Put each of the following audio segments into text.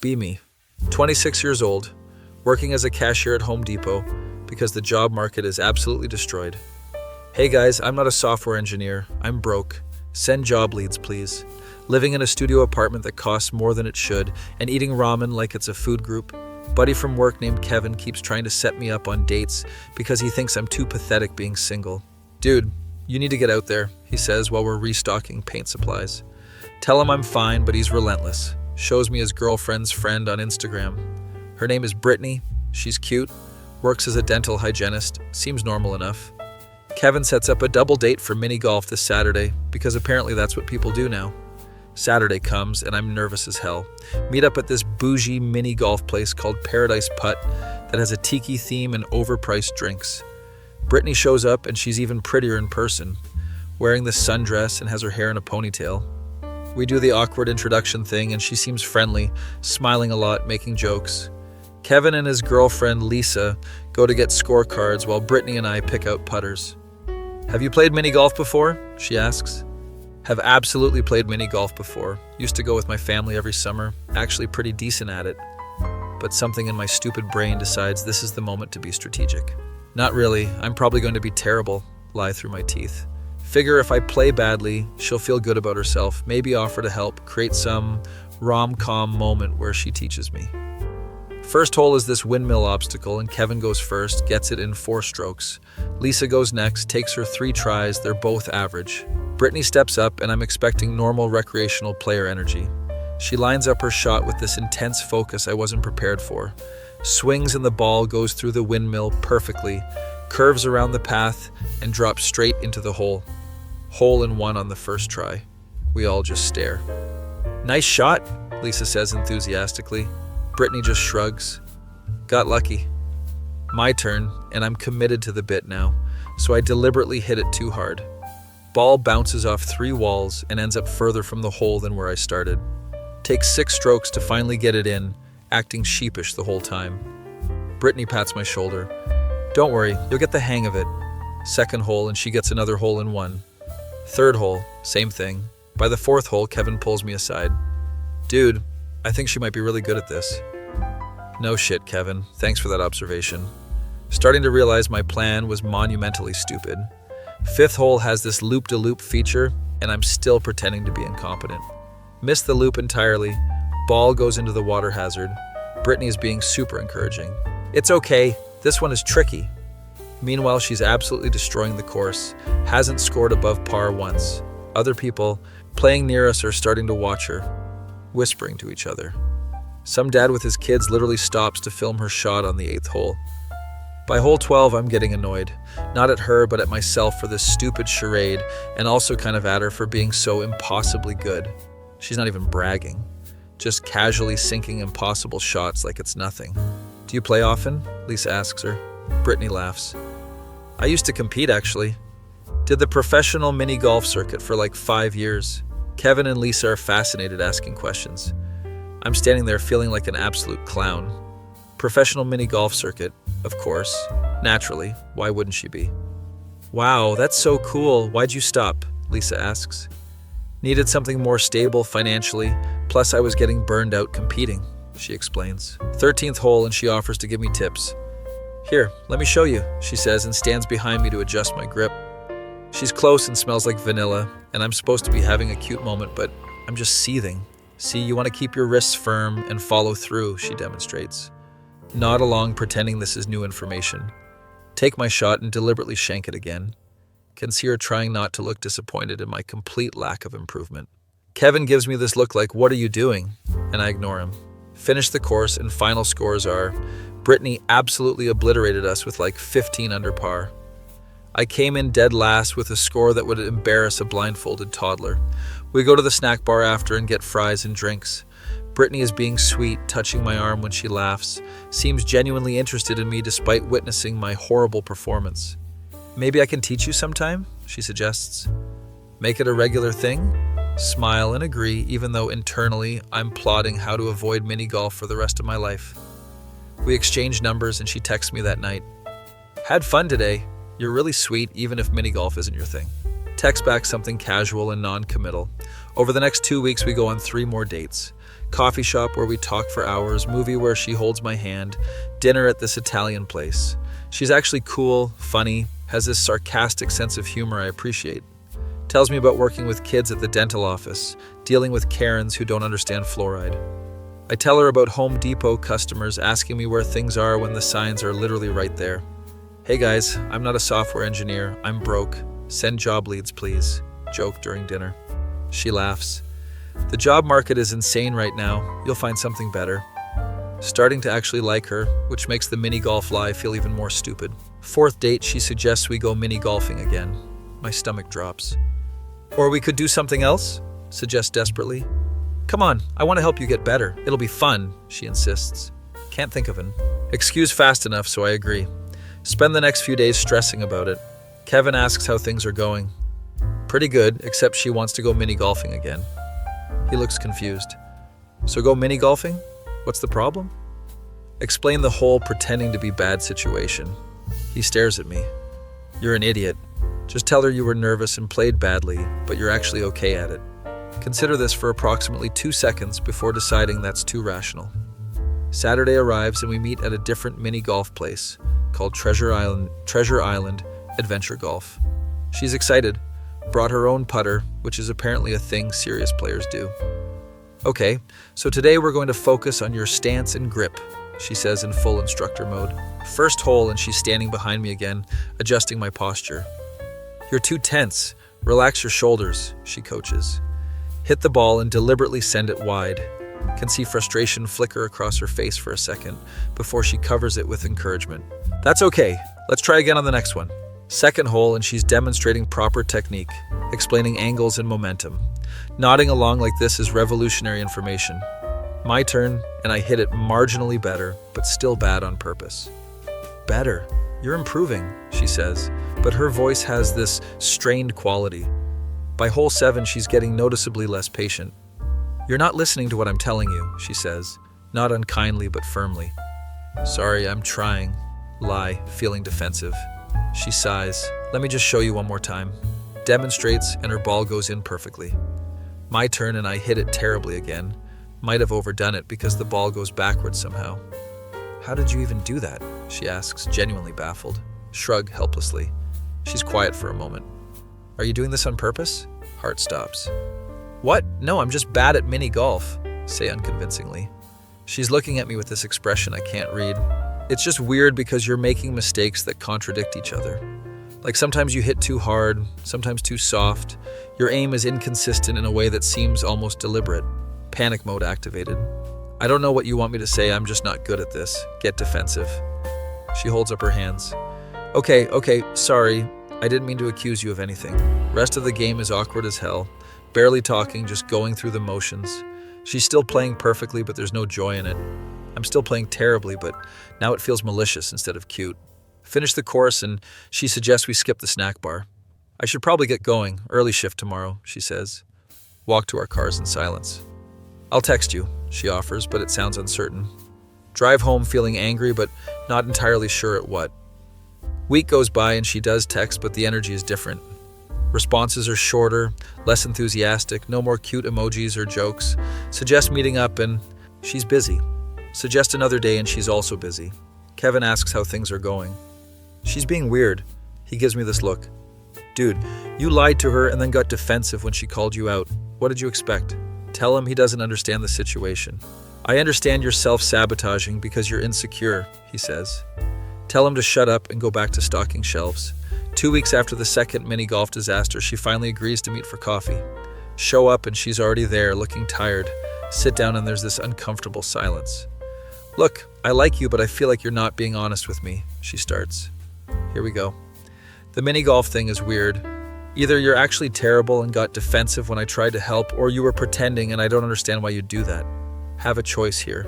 Be me. 26 years old, working as a cashier at Home Depot because the job market is absolutely destroyed. Hey guys, I'm not a software engineer. I'm broke. Send job leads, please. Living in a studio apartment that costs more than it should and eating ramen like it's a food group. Buddy from work named Kevin keeps trying to set me up on dates because he thinks I'm too pathetic being single. Dude, you need to get out there, he says while we're restocking paint supplies. Tell him I'm fine, but he's relentless. Shows me his girlfriend's friend on Instagram. Her name is Brittany. She's cute, works as a dental hygienist, seems normal enough. Kevin sets up a double date for mini golf this Saturday because apparently that's what people do now. Saturday comes and I'm nervous as hell. Meet up at this bougie mini golf place called Paradise Putt that has a tiki theme and overpriced drinks. Brittany shows up and she's even prettier in person, wearing this sundress and has her hair in a ponytail. We do the awkward introduction thing and she seems friendly, smiling a lot, making jokes. Kevin and his girlfriend Lisa go to get scorecards while Brittany and I pick out putters. Have you played mini golf before? She asks. Have absolutely played mini golf before. Used to go with my family every summer. Actually pretty decent at it. But something in my stupid brain decides this is the moment to be strategic. Not really. I'm probably going to be terrible. Lie through my teeth. Figure if I play badly, she'll feel good about herself. Maybe offer to help. Create some rom-com moment where she teaches me. First hole is this windmill obstacle and Kevin goes first, gets it in 4 strokes. Lisa goes next, takes her 3 tries. They're both average. Brittany steps up and I'm expecting normal recreational player energy. She lines up her shot with this intense focus I wasn't prepared for. Swings and the ball goes through the windmill perfectly, curves around the path and drops straight into the hole. Hole in 1 on the first try. We all just stare. Nice shot, Lisa says enthusiastically. Brittany just shrugs. Got lucky. My turn, and I'm committed to the bit now, so I deliberately hit it too hard. Ball bounces off 3 walls and ends up further from the hole than where I started. Takes 6 strokes to finally get it in, acting sheepish the whole time. Brittany pats my shoulder. Don't worry, you'll get the hang of it. Second hole and she gets another hole in 1. Third hole, same thing. By the 4th hole, Kevin pulls me aside. Dude, I think she might be really good at this. No shit, Kevin. Thanks for that observation. Starting to realize my plan was monumentally stupid. 5th hole has this loop-de-loop feature, and I'm still pretending to be incompetent. Miss the loop entirely. Ball goes into the water hazard. Brittany is being super encouraging. It's okay. This one is tricky. Meanwhile, she's absolutely destroying the course. Hasn't scored above par once. Other people playing near us are starting to watch her, whispering to each other. Some dad with his kids literally stops to film her shot on the 8th hole. By hole 12, I'm getting annoyed. Not at her, but at myself for this stupid charade, and also kind of at her for being so impossibly good. She's not even bragging, just casually sinking impossible shots like it's nothing. Do you play often? Lisa asks her. Brittany laughs. I used to compete, actually. Did the professional mini golf circuit for like 5 years. Kevin and Lisa are fascinated asking questions. I'm standing there feeling like an absolute clown. Professional mini golf circuit, of course. Naturally, why wouldn't she be? Wow, that's so cool. Why'd you stop? Lisa asks. Needed something more stable financially, plus I was getting burned out competing, she explains. 13th hole and she offers to give me tips. Here, let me show you, she says and stands behind me to adjust my grip. She's close and smells like vanilla, and I'm supposed to be having a cute moment, but I'm just seething. See, you want to keep your wrists firm and follow through, she demonstrates. Nod along, pretending this is new information. Take my shot and deliberately shank it again. Can see her trying not to look disappointed in my complete lack of improvement. Kevin gives me this look like, what are you doing? And I ignore him. Finish the course and final scores are, Brittany absolutely obliterated us with like 15 under par. I came in dead last with a score that would embarrass a blindfolded toddler. We go to the snack bar after and get fries and drinks. Brittany is being sweet, touching my arm when she laughs, seems genuinely interested in me despite witnessing my horrible performance. Maybe I can teach you sometime, she suggests. Make it a regular thing? Smile and agree, even though internally I'm plotting how to avoid mini golf for the rest of my life. We exchange numbers and she texts me that night. Had fun today. You're really sweet even if mini golf isn't your thing. Text back something casual and non-committal. Over the next 2 weeks we go on 3 more dates. Coffee shop where we talk for hours, movie where she holds my hand, dinner at this Italian place. She's actually cool, funny, has this sarcastic sense of humor I appreciate. Tells me about working with kids at the dental office, dealing with Karens who don't understand fluoride. I tell her about Home Depot customers asking me where things are when the signs are literally right there. Hey guys, I'm not a software engineer, I'm broke. Send job leads, please. Joke during dinner. She laughs. The job market is insane right now. You'll find something better. Starting to actually like her, which makes the mini golf lie feel even more stupid. Fourth date, she suggests we go mini golfing again. My stomach drops. Or we could do something else? Suggests desperately. Come on, I want to help you get better. It'll be fun, she insists. Can't think of an excuse fast enough, so I agree. Spend the next few days stressing about it. Kevin asks how things are going. Pretty good, except she wants to go mini golfing again. He looks confused. So go mini golfing? What's the problem? Explain the whole pretending to be bad situation. He stares at me. You're an idiot. Just tell her you were nervous and played badly, but you're actually okay at it. Consider this for approximately 2 seconds before deciding that's too rational. Saturday arrives and we meet at a different mini golf place called Treasure Island Adventure Golf. She's excited. Brought her own putter, which is apparently a thing serious players do. Okay, so today we're going to focus on your stance and grip, she says in full instructor mode. First hole and she's standing behind me again, adjusting my posture. You're too tense. Relax your shoulders, she coaches. Hit the ball and deliberately send it wide. Can see frustration flicker across her face for a second before she covers it with encouragement. That's okay. Let's try again on the next one. Second hole and she's demonstrating proper technique, explaining angles and momentum. Nodding along like this is revolutionary information. My turn, and I hit it marginally better, but still bad on purpose. Better. You're improving, she says, but her voice has this strained quality. By hole 7, she's getting noticeably less patient. You're not listening to what I'm telling you, she says, not unkindly but firmly. Sorry, I'm trying. Lie, feeling defensive. She sighs. Let me just show you one more time. Demonstrates, and her ball goes in perfectly. My turn, and I hit it terribly again. Might have overdone it because the ball goes backwards somehow. How did you even do that? She asks, genuinely baffled. Shrug helplessly. She's quiet for a moment. Are you doing this on purpose? Heart stops. What? No, I'm just bad at mini golf, say unconvincingly. She's looking at me with this expression I can't read. It's just weird because you're making mistakes that contradict each other. Like sometimes you hit too hard, sometimes too soft. Your aim is inconsistent in a way that seems almost deliberate. Panic mode activated. I don't know what you want me to say, I'm just not good at this. Get defensive. She holds up her hands. Okay, sorry. I didn't mean to accuse you of anything. Rest of the game is awkward as hell. Barely talking, just going through the motions. She's still playing perfectly, but there's no joy in it. I'm still playing terribly, but now it feels malicious instead of cute. Finish the course, and she suggests we skip the snack bar. I should probably get going. Early shift tomorrow, she says. Walk to our cars in silence. I'll text you, she offers, but it sounds uncertain. Drive home feeling angry, but not entirely sure at what. Week goes by and she does text, but the energy is different. Responses are shorter, less enthusiastic, no more cute emojis or jokes. Suggest meeting up and she's busy. Suggest another day and she's also busy. Kevin asks how things are going. She's being weird. He gives me this look. Dude, you lied to her and then got defensive when she called you out. What did you expect? Tell him he doesn't understand the situation. I understand you're self-sabotaging because you're insecure, he says. Tell him to shut up and go back to stocking shelves. 2 weeks after the second mini golf disaster, she finally agrees to meet for coffee. Show up and she's already there, looking tired. Sit down and there's this uncomfortable silence. Look, I like you, but I feel like you're not being honest with me, she starts. Here we go. The mini golf thing is weird. Either you're actually terrible and got defensive when I tried to help, or you were pretending and I don't understand why you'd do that. Have a choice here.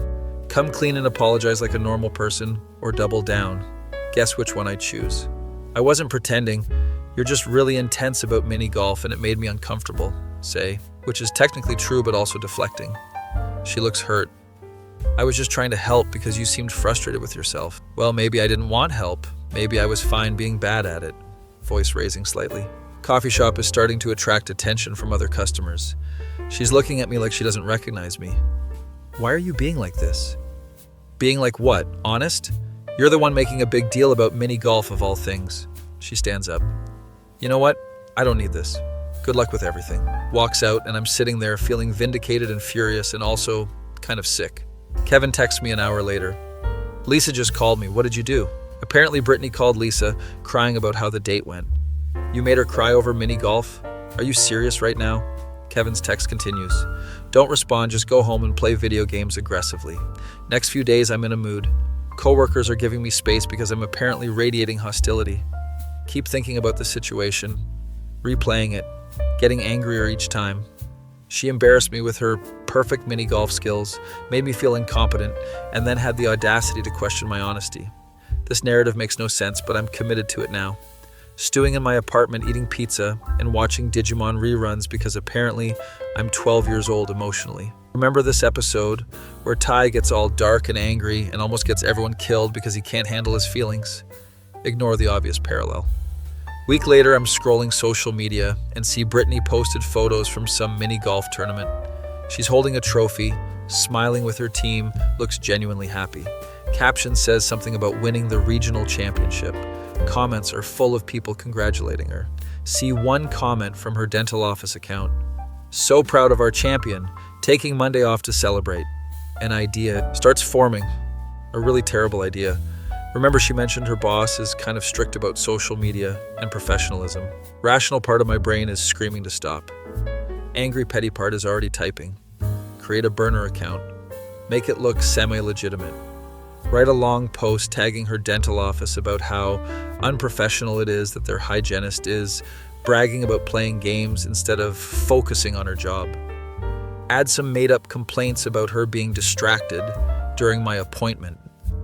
Come clean and apologize like a normal person, or double down. Guess which one I choose. I wasn't pretending. You're just really intense about mini golf and it made me uncomfortable, say, which is technically true but also deflecting. She looks hurt. I was just trying to help because you seemed frustrated with yourself. Well, maybe I didn't want help. Maybe I was fine being bad at it. Voice raising slightly. Coffee shop is starting to attract attention from other customers. She's looking at me like she doesn't recognize me. Why are you being like this? Being like what? Honest? You're the one making a big deal about mini golf of all things. She stands up. You know what? I don't need this. Good luck with everything. Walks out, and I'm sitting there feeling vindicated and furious and also kind of sick. Kevin texts me an hour later. Lisa just called me. What did you do? Apparently Brittany called Lisa, crying about how the date went. You made her cry over mini golf? Are you serious right now? Kevin's text continues. Don't respond, just go home and play video games aggressively. Next few days I'm in a mood. Coworkers are giving me space because I'm apparently radiating hostility. Keep thinking about the situation, replaying it, getting angrier each time. She embarrassed me with her perfect mini golf skills, made me feel incompetent, and then had the audacity to question my honesty. This narrative makes no sense, but I'm committed to it now. Stewing in my apartment, eating pizza, and watching Digimon reruns because apparently I'm 12 years old emotionally. Remember this episode where Ty gets all dark and angry and almost gets everyone killed because he can't handle his feelings? Ignore the obvious parallel. Week later, I'm scrolling social media and see Brittany posted photos from some mini golf tournament. She's holding a trophy, smiling with her team, looks genuinely happy. Caption says something about winning the regional championship. Comments are full of people congratulating her. See one comment from her dental office account. So proud of our champion, taking Monday off to celebrate. An idea starts forming. A really terrible idea. Remember, she mentioned her boss is kind of strict about social media and professionalism. Rational part of my brain is screaming to stop. Angry petty part is already typing. Create a burner account. Make it look semi-legitimate. Write a long post tagging her dental office about how unprofessional it is that their hygienist is bragging about playing games instead of focusing on her job. Add some made-up complaints about her being distracted during my appointment.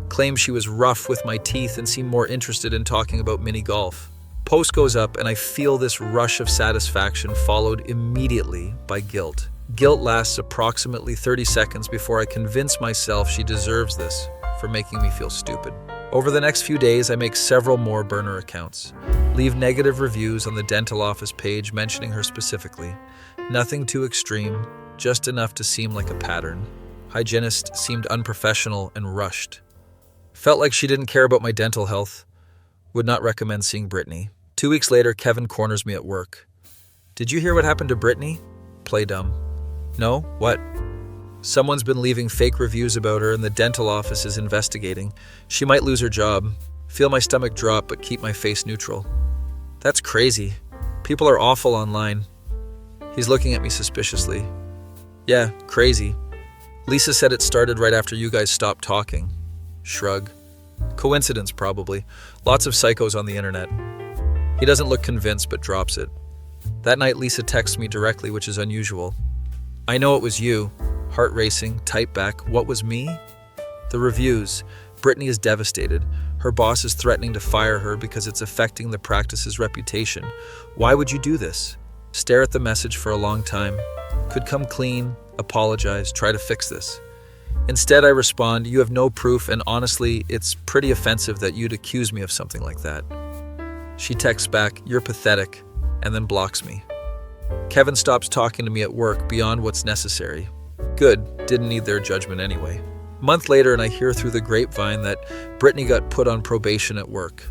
Claim she was rough with my teeth and seemed more interested in talking about mini golf. Post goes up and I feel this rush of satisfaction followed immediately by guilt. Guilt lasts approximately 30 seconds before I convince myself she deserves this for making me feel stupid. Over the next few days, I make several more burner accounts. Leave negative reviews on the dental office page mentioning her specifically. Nothing too extreme, just enough to seem like a pattern. Hygienist seemed unprofessional and rushed. Felt like she didn't care about my dental health. Would not recommend seeing Brittany. 2 weeks later, Kevin corners me at work. Did you hear what happened to Brittany? Play dumb. No? What? Someone's been leaving fake reviews about her and the dental office is investigating. She might lose her job. Feel my stomach drop but keep my face neutral. That's crazy. People are awful online. He's looking at me suspiciously. Yeah, crazy. Lisa said it started right after you guys stopped talking. Shrug. Coincidence, probably. Lots of psychos on the internet. He doesn't look convinced but drops it. That night Lisa texts me directly, which is unusual. I know it was you. Heart racing, type back, what was me? The reviews. Brittany is devastated. Her boss is threatening to fire her because it's affecting the practice's reputation. Why would you do this? Stare at the message for a long time. Could come clean, apologize, try to fix this. Instead, I respond, you have no proof, and honestly, it's pretty offensive that you'd accuse me of something like that. She texts back, you're pathetic, and then blocks me. Kevin stops talking to me at work beyond what's necessary. Good, didn't need their judgment anyway. A month later, and I hear through the grapevine that Brittany got put on probation at work.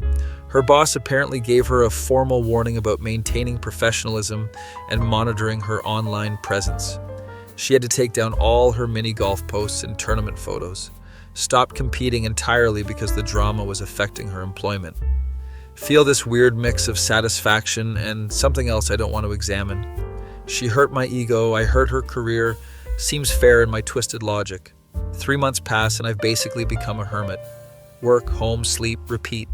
Her boss apparently gave her a formal warning about maintaining professionalism and monitoring her online presence. She had to take down all her mini golf posts and tournament photos. Stopped competing entirely because the drama was affecting her employment. Feel this weird mix of satisfaction and something else I don't want to examine. She hurt my ego, I hurt her career. Seems fair in my twisted logic. 3 months pass and I've basically become a hermit. Work, home, sleep, repeat.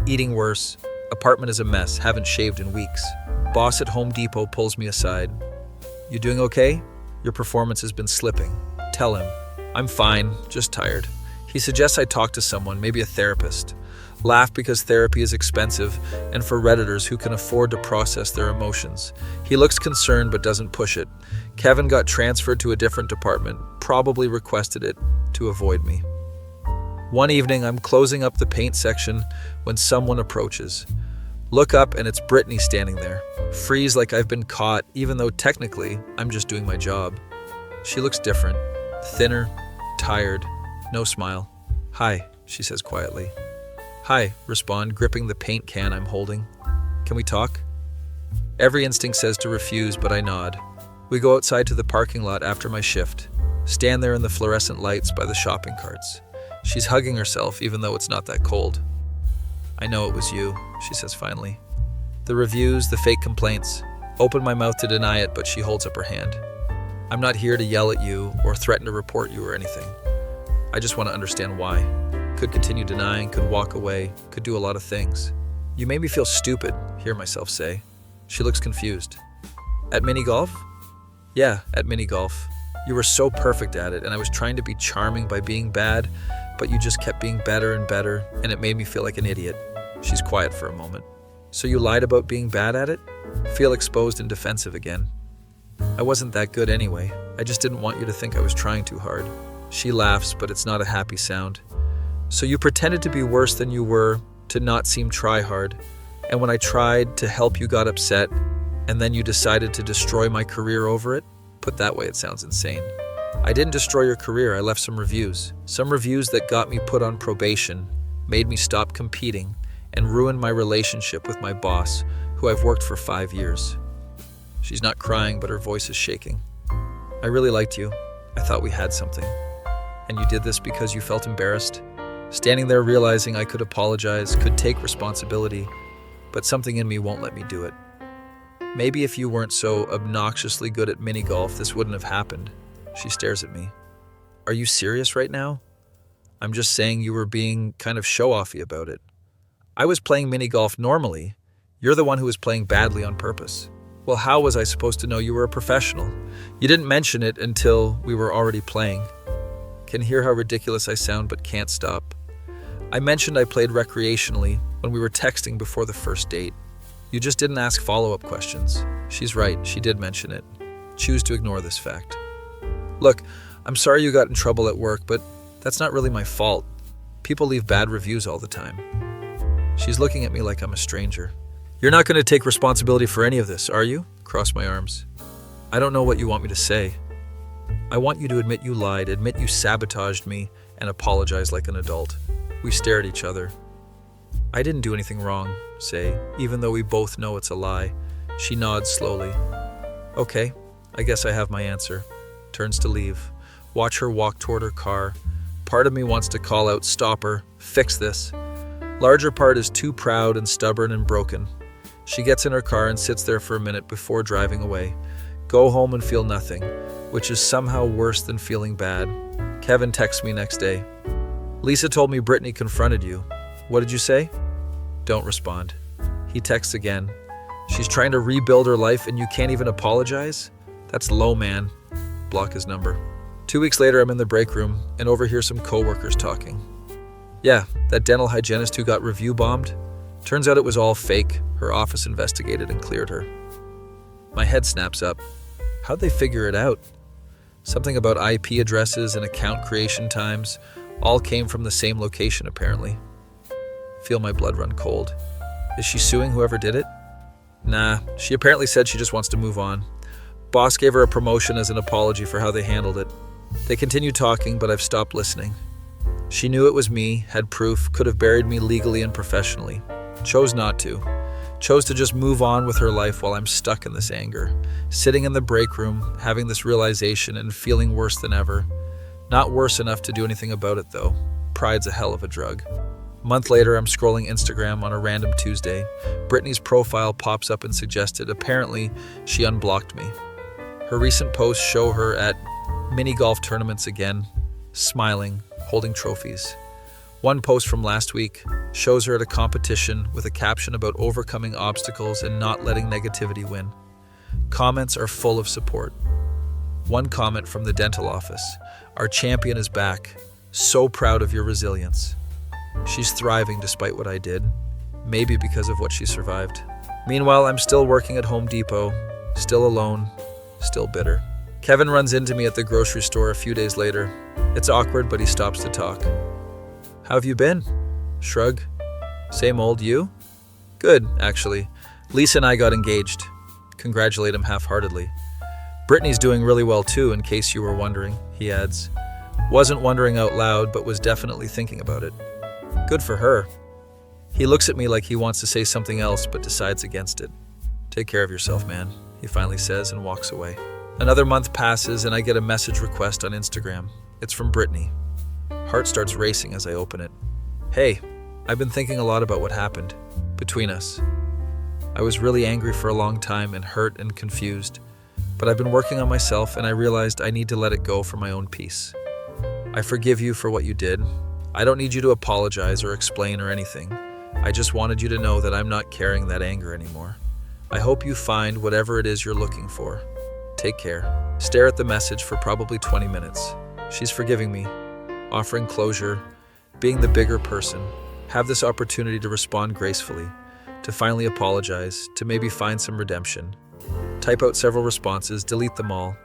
Eating worse. Apartment is a mess, haven't shaved in weeks. Boss at Home Depot pulls me aside. You doing okay? Your performance has been slipping. Tell him. I'm fine, just tired. He suggests I talk to someone, maybe a therapist. Laugh because therapy is expensive and for Redditors who can afford to process their emotions. He looks concerned but doesn't push it. Kevin got transferred to a different department, probably requested it to avoid me. One evening, I'm closing up the paint section when someone approaches. Look up and it's Brittany standing there. Freeze like I've been caught, even though technically I'm just doing my job. She looks different, thinner, tired. No smile. "Hi," she says quietly. "Hi," respond, gripping the paint can I'm holding. "Can we talk?" Every instinct says to refuse, but I nod. We go outside to the parking lot after my shift, stand there in the fluorescent lights by the shopping carts. She's hugging herself even though it's not that cold. "I know it was you," she says finally. "The reviews, the fake complaints. Open my mouth to deny it, but she holds up her hand. I'm not here to yell at you or threaten to report you or anything. I just want to understand why. Could continue denying, could walk away, could do a lot of things. You made me feel stupid," hear myself say. She looks confused. "At mini golf?" "Yeah, at mini golf. You were so perfect at it, and I was trying to be charming by being bad, but you just kept being better and better, and it made me feel like an idiot." She's quiet for a moment. "So you lied about being bad at it?" Feel exposed and defensive again. "I wasn't that good anyway. I just didn't want you to think I was trying too hard." She laughs, but it's not a happy sound. "So you pretended to be worse than you were, to not seem try-hard, and when I tried to help you got upset, and then you decided to destroy my career over it?" Put that way, it sounds insane. "I didn't destroy your career, I left some reviews. Some reviews that got me put on probation, made me stop competing, and ruined my relationship with my boss, who I've worked for 5 years. She's not crying, but her voice is shaking. "I really liked you. I thought we had something. And you did this because you felt embarrassed?" Standing there realizing I could apologize, could take responsibility, but something in me won't let me do it. "Maybe if you weren't so obnoxiously good at mini golf, this wouldn't have happened." She stares at me. "Are you serious right now?" "I'm just saying you were being kind of show-offy about it." "I was playing mini golf normally. You're the one who was playing badly on purpose." "Well, how was I supposed to know you were a professional? You didn't mention it until we were already playing." Can hear how ridiculous I sound, but can't stop. "I mentioned I played recreationally when we were texting before the first date. You just didn't ask follow-up questions." She's right, she did mention it. Choose to ignore this fact. "Look, I'm sorry you got in trouble at work, but that's not really my fault. People leave bad reviews all the time." She's looking at me like I'm a stranger. "You're not going to take responsibility for any of this, are you?" Cross my arms. "I don't know what you want me to say. I want you to admit you lied, admit you sabotaged me, and apologize like an adult." We stare at each other. "I didn't do anything wrong," say, even though we both know it's a lie. She nods slowly. "Okay, I guess I have my answer." Turns to leave. Watch her walk toward her car. Part of me wants to call out, "Stop her, fix this." Larger part is too proud and stubborn and broken. She gets in her car and sits there for a minute before driving away. Go home and feel nothing, which is somehow worse than feeling bad. Kevin texts me next day. "Lisa told me Brittany confronted you. What did you say?" Don't respond. He texts again. "She's trying to rebuild her life and you can't even apologize? That's low, man." Block his number. 2 weeks later, I'm in the break room and overhear some coworkers talking. "Yeah, that dental hygienist who got review bombed? Turns out it was all fake. Her office investigated and cleared her." My head snaps up. How'd they figure it out? Something about IP addresses and account creation times. All came from the same location, apparently. Feel my blood run cold. Is she suing whoever did it? Nah, she apparently said she just wants to move on. Boss gave her a promotion as an apology for how they handled it. They continued talking, but I've stopped listening. She knew it was me, had proof, could have buried me legally and professionally. Chose not to. Chose to just move on with her life while I'm stuck in this anger. Sitting in the break room, having this realization and feeling worse than ever. Not worse enough to do anything about it though. Pride's a hell of a drug. A month later, I'm scrolling Instagram on a random Tuesday. Brittany's profile pops up and suggested apparently she unblocked me. Her recent posts show her at mini golf tournaments again, smiling, holding trophies. One post from last week shows her at a competition with a caption about overcoming obstacles and not letting negativity win. Comments are full of support. One comment from the dental office. "Our champion is back. So proud of your resilience." She's thriving despite what I did, maybe because of what she survived. Meanwhile, I'm still working at Home Depot, still alone, still bitter. Kevin runs into me at the grocery store a few days later. It's awkward, but he stops to talk. "How have you been?" Shrug. "Same old, you?" "Good, actually. Lisa and I got engaged." Congratulate him half-heartedly. "Brittany's doing really well too, in case you were wondering," he adds. Wasn't wondering out loud, but was definitely thinking about it. Good for her. He looks at me like he wants to say something else, but decides against it. Take care of yourself, man, he finally says and walks away. Another month passes and I get a message request on Instagram. It's from Brittany. Heart starts racing as I open it. Hey, I've been thinking a lot about what happened between us. I was really angry for a long time and hurt and confused, but I've been working on myself and I realized I need to let it go for my own peace. I forgive you for what you did. I don't need you to apologize or explain or anything. I just wanted you to know that I'm not carrying that anger anymore. I hope you find whatever it is you're looking for. Take care. Stare at the message for probably 20 minutes. She's forgiving me, offering closure, being the bigger person, have this opportunity to respond gracefully, to finally apologize, to maybe find some redemption. Type out several responses, delete them all,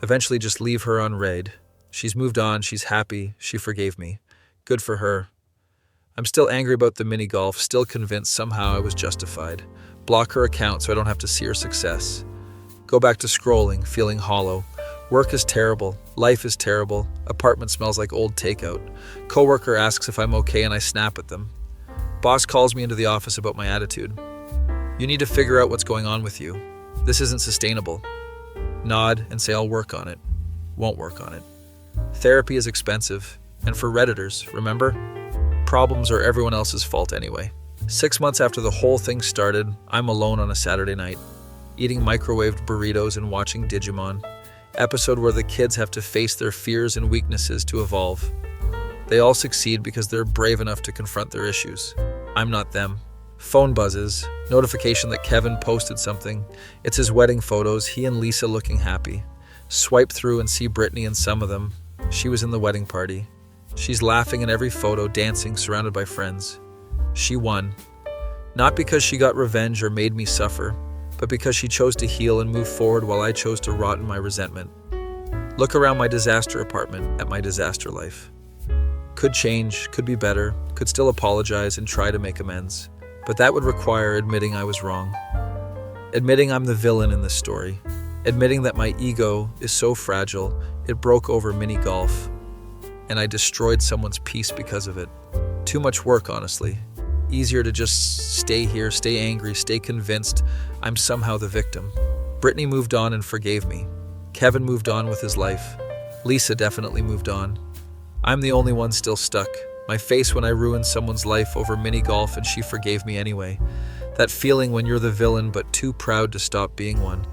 eventually just leave her on read. She's moved on, she's happy, she forgave me. Good for her. I'm still angry about the mini golf, still convinced somehow I was justified. Block her account so I don't have to see her success. Go back to scrolling, feeling hollow. Work is terrible. Life is terrible. Apartment smells like old takeout. Coworker asks if I'm okay and I snap at them. Boss calls me into the office about my attitude. You need to figure out what's going on with you. This isn't sustainable. Nod and say I'll work on it. Won't work on it. Therapy is expensive. And for Redditors, remember? Problems are everyone else's fault anyway. 6 months after the whole thing started, I'm alone on a Saturday night, eating microwaved burritos and watching Digimon, episode where the kids have to face their fears and weaknesses to evolve. They all succeed because they're brave enough to confront their issues. I'm not them. Phone buzzes, notification that Kevin posted something. It's his wedding photos, he and Lisa looking happy. Swipe through and see Brittany in some of them. She was in the wedding party. She's laughing in every photo, dancing, surrounded by friends. She won. Not because she got revenge or made me suffer, but because she chose to heal and move forward while I chose to rot in my resentment. Look around my disaster apartment at my disaster life. Could change, could be better, could still apologize and try to make amends. But that would require admitting I was wrong. Admitting I'm the villain in this story. Admitting that my ego is so fragile, it broke over mini golf. And I destroyed someone's peace because of it. Too much work, honestly. Easier to just stay here, stay angry, stay convinced I'm somehow the victim. Brittany moved on and forgave me. Kevin moved on with his life. Lisa definitely moved on. I'm the only one still stuck. My face when I ruined someone's life over mini golf and she forgave me anyway. That feeling when you're the villain but too proud to stop being one.